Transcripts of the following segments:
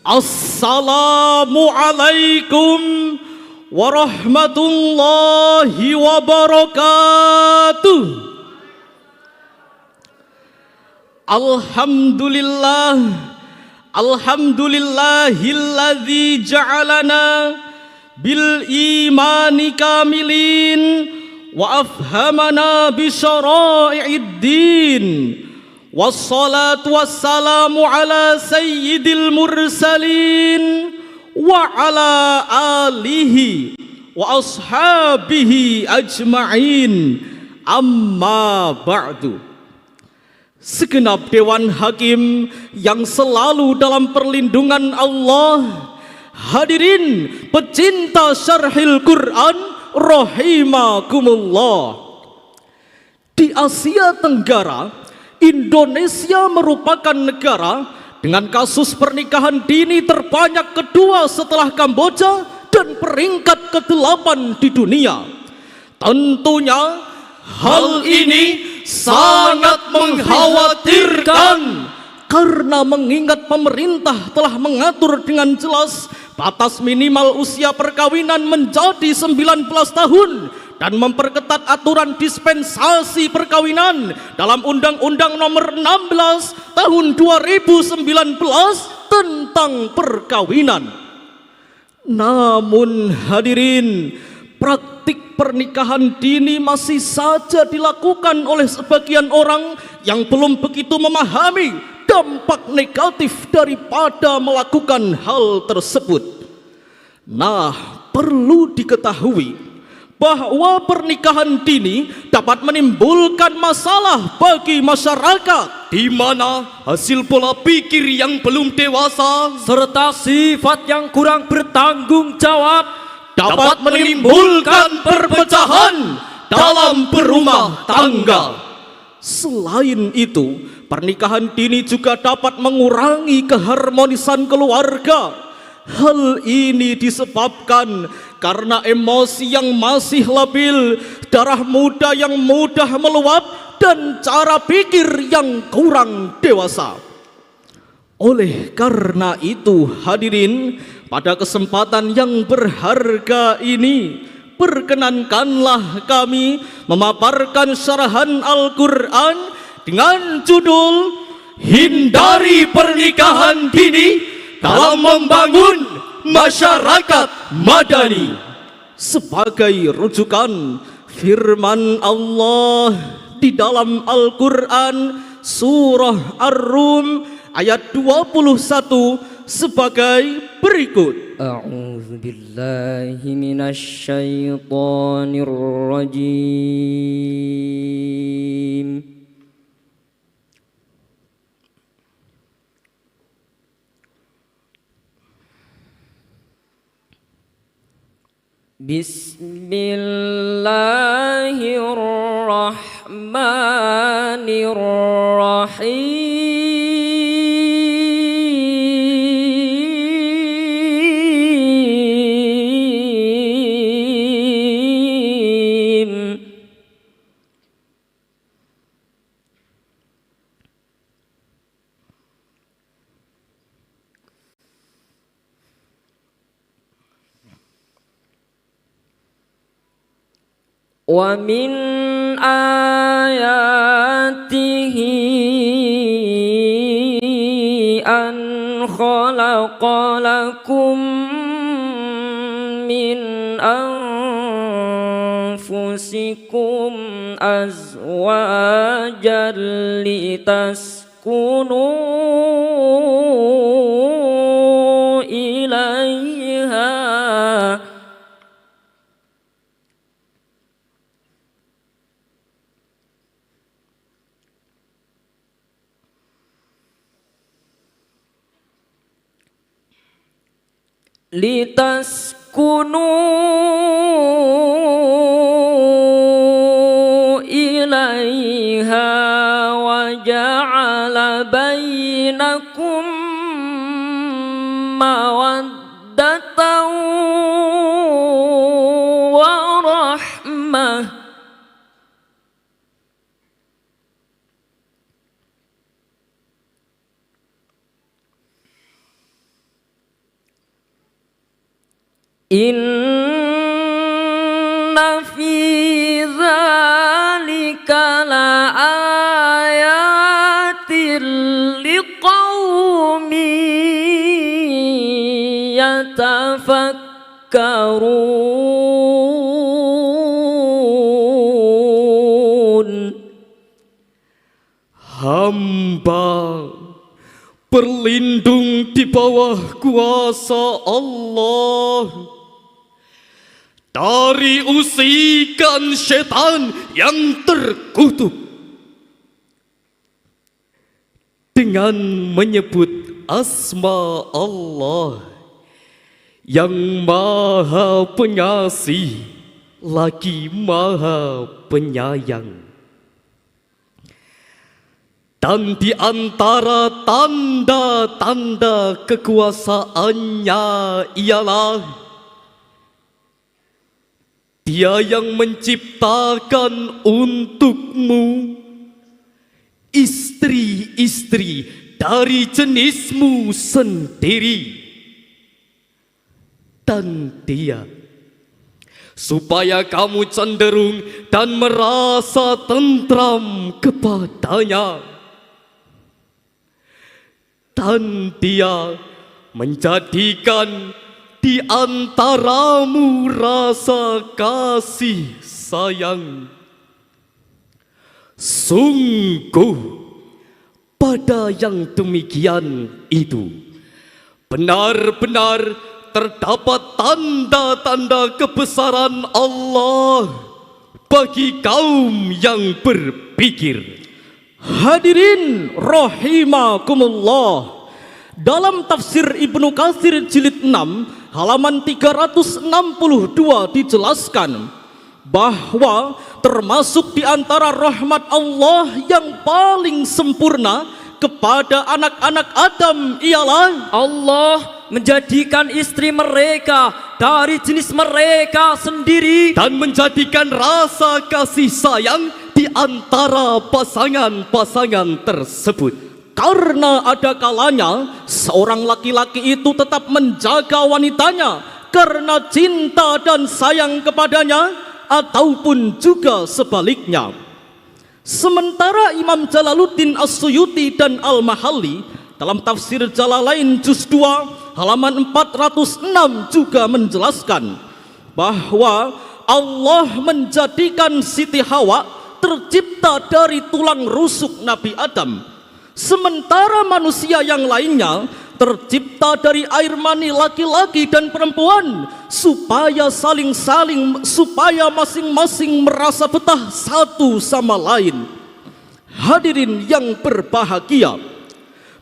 Assalamualaikum warahmatullahi wabarakatuh. Alhamdulillah, alhamdulillahilladzi ja'alana bil imani kamilin wa afhamana bi syara'i'id din. Wassalatu wassalamu ala sayyidil mursalin wa ala alihi wa ashabihi ajma'in. Amma ba'du. Segenap Dewan Hakim yang selalu dalam perlindungan Allah, hadirin pecinta syarhil Quran rahimakumullah. Di Asia Tenggara, Indonesia merupakan negara dengan kasus pernikahan dini terbanyak kedua setelah Kamboja dan peringkat ke-8 di dunia. Tentunya hal ini sangat mengkhawatirkan karena mengingat pemerintah telah mengatur dengan jelas batas minimal usia perkawinan menjadi 19 tahun dan memperketat aturan dispensasi perkawinan dalam Undang-Undang Nomor 16 Tahun 2019 tentang perkawinan. Namun hadirin, praktik pernikahan dini masih saja dilakukan oleh sebagian orang yang belum begitu memahami dampak negatif daripada melakukan hal tersebut. Nah, perlu diketahui bahwa pernikahan dini dapat menimbulkan masalah bagi masyarakat, di mana hasil pola pikir yang belum dewasa serta sifat yang kurang bertanggung jawab dapat menimbulkan perpecahan dalam berumah tangga. Selain itu, pernikahan dini juga dapat mengurangi keharmonisan keluarga. Hal ini disebabkan karena emosi yang masih labil, darah muda yang mudah meluap, dan cara pikir yang kurang dewasa. Oleh karena itu hadirin, pada kesempatan yang berharga ini, perkenankanlah kami memaparkan syarahan Al-Quran dengan judul Hindari Pernikahan Dini dalam Membangun Masyarakat Madani. Sebagai rujukan firman Allah di dalam Al-Quran surah Ar-Rum ayat 21 sebagai berikut. A'udzu billahi minasy syaithanir rajim. Bismillahirrahmanirrahim. Wa min ayatihi an khalaqa lakum min anfusikum azwajan litaskunu ilaiha litaskunu ilaiha wa ja'ala bainakum mawaddatan wa rahmah. Inna fi dzalika laayatin liqaumin yatafakkarun. Hamba berlindung di bawah kuasa Allah dari usikan setan yang terkutuk dengan menyebut asma Allah yang Maha Pengasih lagi Maha Penyayang. Dan di antara tanda-tanda kekuasaannya ialah Dia yang menciptakan untukmu istri-istri dari jenismu sendiri. Dan Dia supaya kamu cenderung dan merasa tentram kepadanya. Dan Dia menjadikan di antaramu rasa kasih sayang. Sungguh pada yang demikian itu benar-benar terdapat tanda-tanda kebesaran Allah bagi kaum yang berpikir. Hadirin rahimakumullah, dalam tafsir Ibnu Katsir jilid 6 halaman 362 dijelaskan bahwa termasuk di antara rahmat Allah yang paling sempurna kepada anak-anak Adam ialah Allah menjadikan istri mereka dari jenis mereka sendiri dan menjadikan rasa kasih sayang di antara pasangan-pasangan tersebut. Karena ada kalanya seorang laki-laki itu tetap menjaga wanitanya karena cinta dan sayang kepadanya, ataupun juga sebaliknya. Sementara Imam Jalaluddin As-Suyuti dan Al-Mahalli dalam tafsir Jalalain juz 2 halaman 406 juga menjelaskan bahwa Allah menjadikan Siti Hawa tercipta dari tulang rusuk Nabi Adam, sementara manusia yang lainnya tercipta dari air mani laki-laki dan perempuan, supaya supaya masing-masing merasa betah satu sama lain. Hadirin yang berbahagia,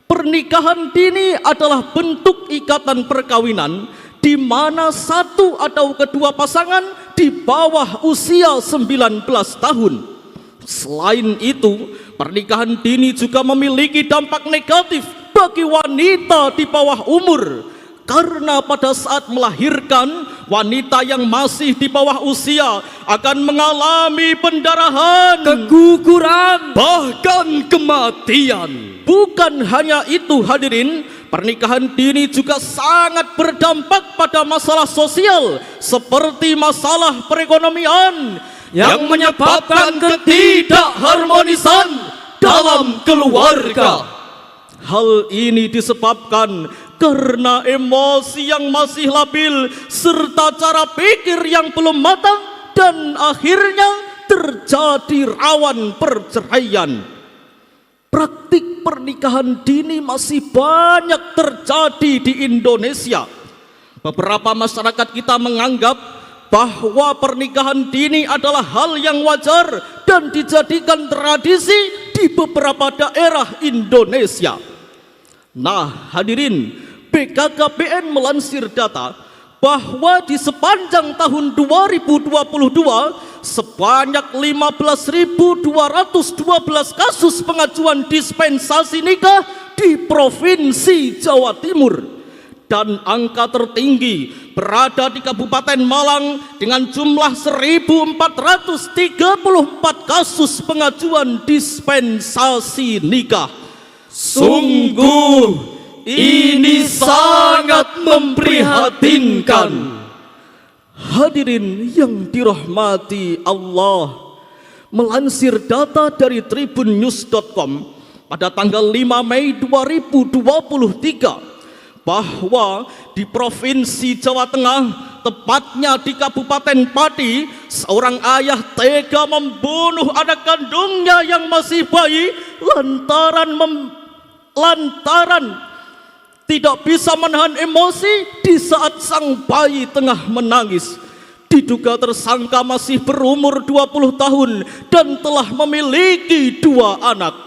pernikahan dini adalah bentuk ikatan perkawinan di mana satu atau kedua pasangan di bawah usia 19 tahun. Selain itu, pernikahan dini juga memiliki dampak negatif bagi wanita di bawah umur, karena pada saat melahirkan, wanita yang masih di bawah usia akan mengalami pendarahan, keguguran, bahkan kematian. Bukan hanya itu hadirin, pernikahan dini juga sangat berdampak pada masalah sosial seperti masalah perekonomian yang menyebabkan ketidakharmonisan dalam keluarga. Hal ini disebabkan karena emosi yang masih labil serta cara pikir yang belum matang, dan akhirnya terjadi rawan perceraian. Praktik pernikahan dini masih banyak terjadi di Indonesia. Beberapa masyarakat kita menganggap bahwa pernikahan dini adalah hal yang wajar dan dijadikan tradisi di beberapa daerah Indonesia. Nah hadirin, BKKBN melansir data bahwa di sepanjang tahun 2022 sebanyak 15.212 kasus pengajuan dispensasi nikah di Provinsi Jawa Timur. Dan angka tertinggi berada di Kabupaten Malang dengan jumlah 1.434 kasus pengajuan dispensasi nikah. Sungguh ini sangat memprihatinkan. Hadirin yang dirahmati Allah, melansir data dari tribunnews.com pada tanggal 5 Mei 2023 bahwa di Provinsi Jawa Tengah, tepatnya di Kabupaten Pati, seorang ayah tega membunuh anak kandungnya yang masih bayi lantaran tidak bisa menahan emosi di saat sang bayi tengah menangis. Diduga tersangka masih berumur 20 tahun dan telah memiliki 2 anak.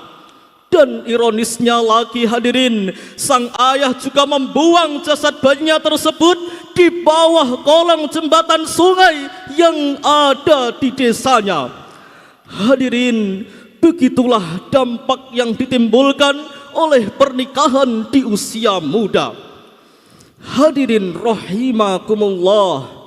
Dan ironisnya lagi hadirin, sang ayah juga membuang jasad bayinya tersebut di bawah kolong jembatan sungai yang ada di desanya. Hadirin, begitulah dampak yang ditimbulkan oleh pernikahan di usia muda. Hadirin rahimakumullah,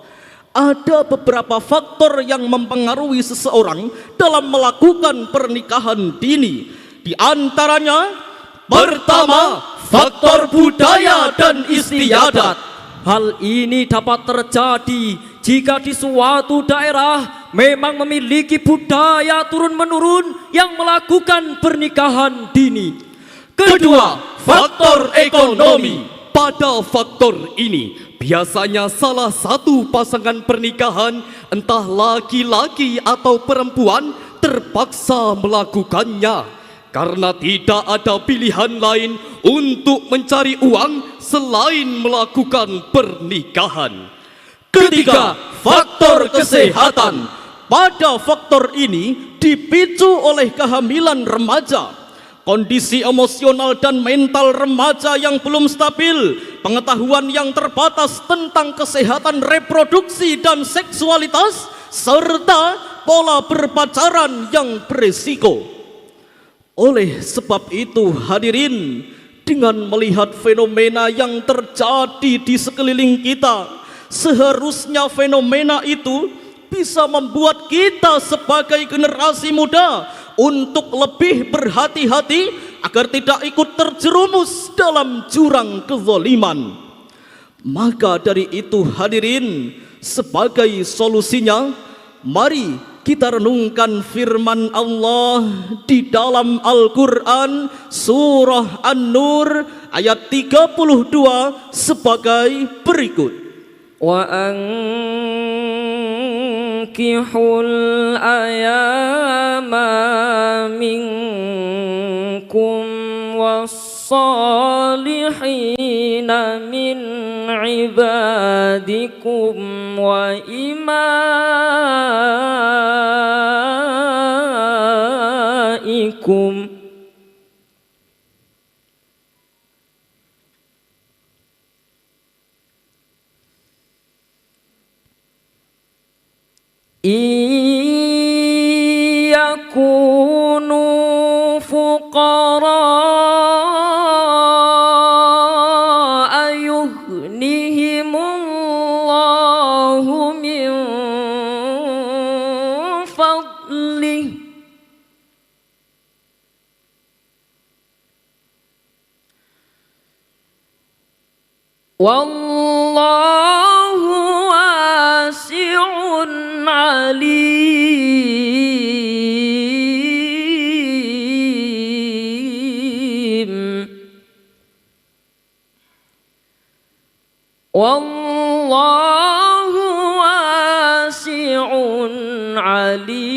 ada beberapa faktor yang mempengaruhi seseorang dalam melakukan pernikahan dini. Di antaranya, pertama, faktor budaya dan istiadat. Hal ini dapat terjadi jika di suatu daerah memang memiliki budaya turun-menurun yang melakukan pernikahan dini. Kedua, faktor ekonomi. Pada faktor ini, biasanya salah satu pasangan pernikahan, entah laki-laki atau perempuan, terpaksa melakukannya karena tidak ada pilihan lain untuk mencari uang selain melakukan pernikahan. Ketiga, faktor kesehatan. Pada faktor ini dipicu oleh kehamilan remaja. Kondisi emosional dan mental remaja yang belum stabil, pengetahuan yang terbatas tentang kesehatan reproduksi dan seksualitas, serta pola berpacaran yang berisiko. Oleh sebab itu hadirin, dengan melihat fenomena yang terjadi di sekeliling kita, seharusnya fenomena itu bisa membuat kita sebagai generasi muda untuk lebih berhati-hati agar tidak ikut terjerumus dalam jurang kezaliman. Maka dari itu hadirin, sebagai solusinya, mari kita renungkan firman Allah di dalam Al-Quran surah An-Nur ayat 32 sebagai berikut. وَأَنكِحُوا الْأَيَامَ مِنكُمْ وَالصَّالِحِينَ مِنْ عِبَادِكُمْ وَإِمَائِكُمْ يَكُونُوا فُقَرَاءَ يُغْنِهِمُ اللَّهُ مِنْ فَضْلِهِ وَاللَّهُ وَاسِعٌ عَلِيمٌ وَاللَّهُ وَاسِعٌ عَلِيمٌ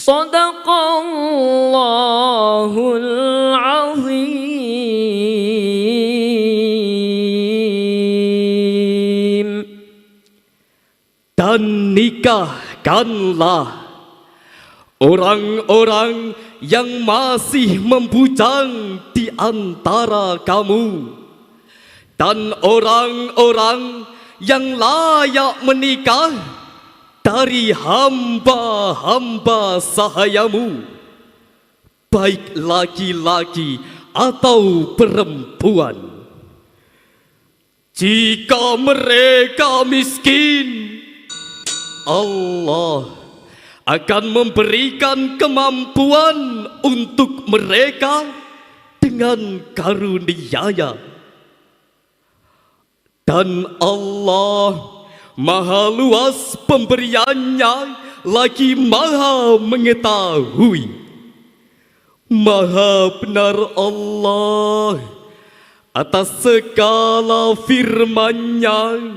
Sadaqallahul azim. Dan nikahkanlah orang-orang yang masih membujang di antara kamu, dan orang-orang yang layak menikah dari hamba-hamba sahayamu, baik laki-laki atau perempuan. Jika mereka miskin, Allah akan memberikan kemampuan untuk mereka dengan karunia-Nya. Dan Allah Maha luas pemberiannya, lagi Maha mengetahui. Maha benar Allah atas segala firman-Nya,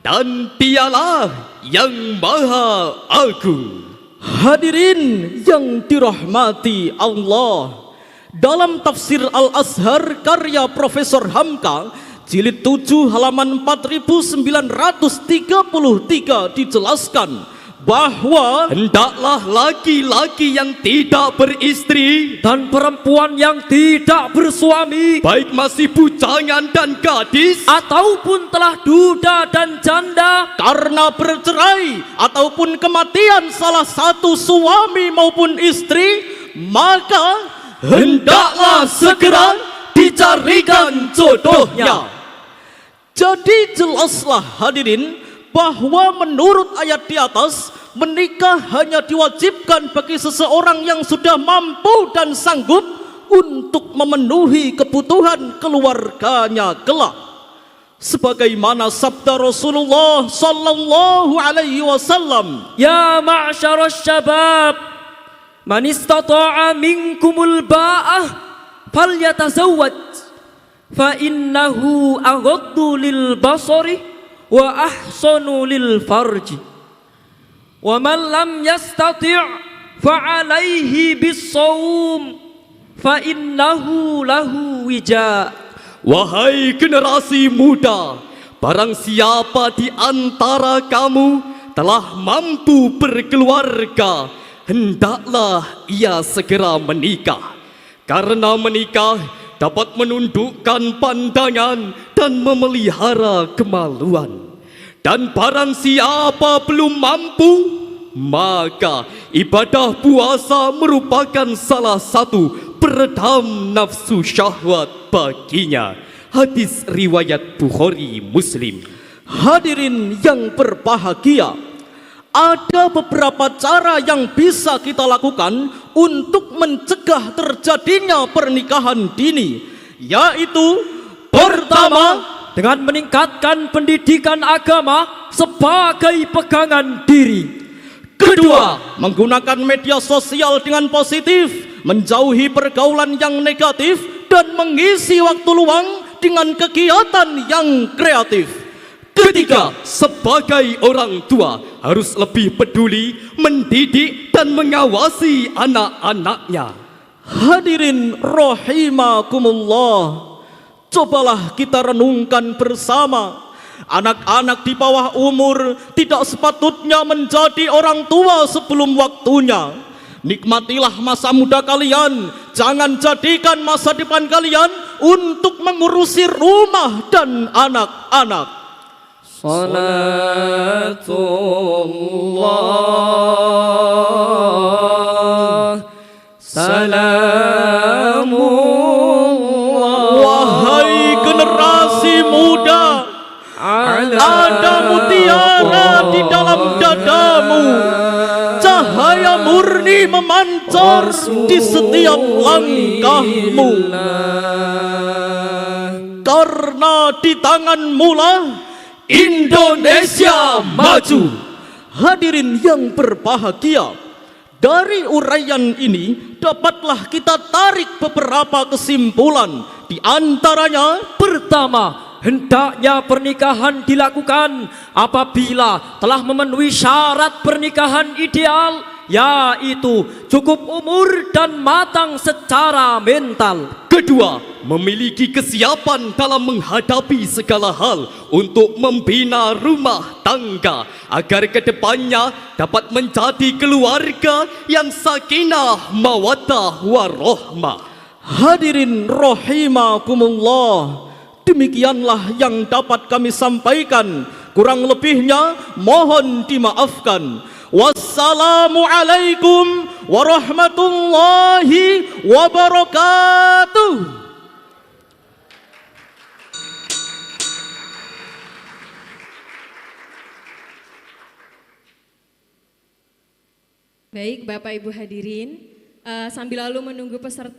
dan Dialah yang Maha Agung. Hadirin yang dirahmati Allah, dalam tafsir Al-Azhar karya Profesor Hamka jilid 7 halaman 4933 dijelaskan bahwa hendaklah laki-laki yang tidak beristri dan perempuan yang tidak bersuami, baik masih bujangan dan gadis ataupun telah duda dan janda, karena bercerai ataupun kematian salah satu suami maupun istri, maka hendaklah segera dicarikan jodohnya. Jadi jelaslah hadirin bahwa menurut ayat di atas, menikah hanya diwajibkan bagi seseorang yang sudah mampu dan sanggup untuk memenuhi kebutuhan keluarganya kelak. Sebagaimana sabda Rasulullah sallallahu alaihi wasallam, Ya ma'syarasy syabab, man istata'a minkumul ba'ah falyatazawwaj, fa innahu aghaddu lil basari wa ahsanu lil farji, wa man lam yastati' fa alaihi bis shaum fa innahu lahu wija. Wahai generasi muda, barang siapa di antara kamu telah mampu berkeluarga, hendaklah ia segera menikah. Karena menikah dapat menundukkan pandangan dan memelihara kemaluan. Dan barang siapa belum mampu, maka ibadah puasa merupakan salah satu peredam nafsu syahwat baginya. Hadis riwayat Bukhari Muslim. hadirin yang berbahagia, ada beberapa cara yang bisa kita lakukan untuk mencegah terjadinya pernikahan dini, yaitu pertama, Dengan meningkatkan pendidikan agama sebagai pegangan diri. kedua, menggunakan media sosial dengan positif, menjauhi pergaulan yang negatif, dan mengisi waktu luang dengan kegiatan yang kreatif. Ketiga, sebagai orang tua harus lebih peduli, mendidik dan mengawasi anak-anaknya. Hadirin rahimakumullah, cobalah kita renungkan bersama. Anak-anak di bawah umur tidak sepatutnya menjadi orang tua sebelum waktunya. Nikmatilah masa muda kalian, jangan jadikan masa depan kalian untuk mengurusi rumah dan anak-anak. Salatullah salamullah. Wahai generasi muda, ada mutiara di dalam dadamu, cahaya murni memancar di setiap langkahmu. Karena di tanganmu lah Indonesia maju. Hadirin yang berbahagia, dari uraian ini dapatlah kita tarik beberapa kesimpulan. Di antaranya, Pertama, hendaknya pernikahan dilakukan apabila telah memenuhi syarat pernikahan ideal, yaitu cukup umur dan matang secara mental. Kedua, memiliki kesiapan dalam menghadapi segala hal untuk membina rumah tangga agar kedepannya dapat menjadi keluarga yang sakinah, mawaddah, warahmah. hadirin rahimakumullah, demikianlah yang dapat kami sampaikan. Kurang lebihnya mohon dimaafkan. Wassalamualaikum warahmatullahi wabarakatuh. Baik, Bapak Ibu hadirin, sambil lalu menunggu peserta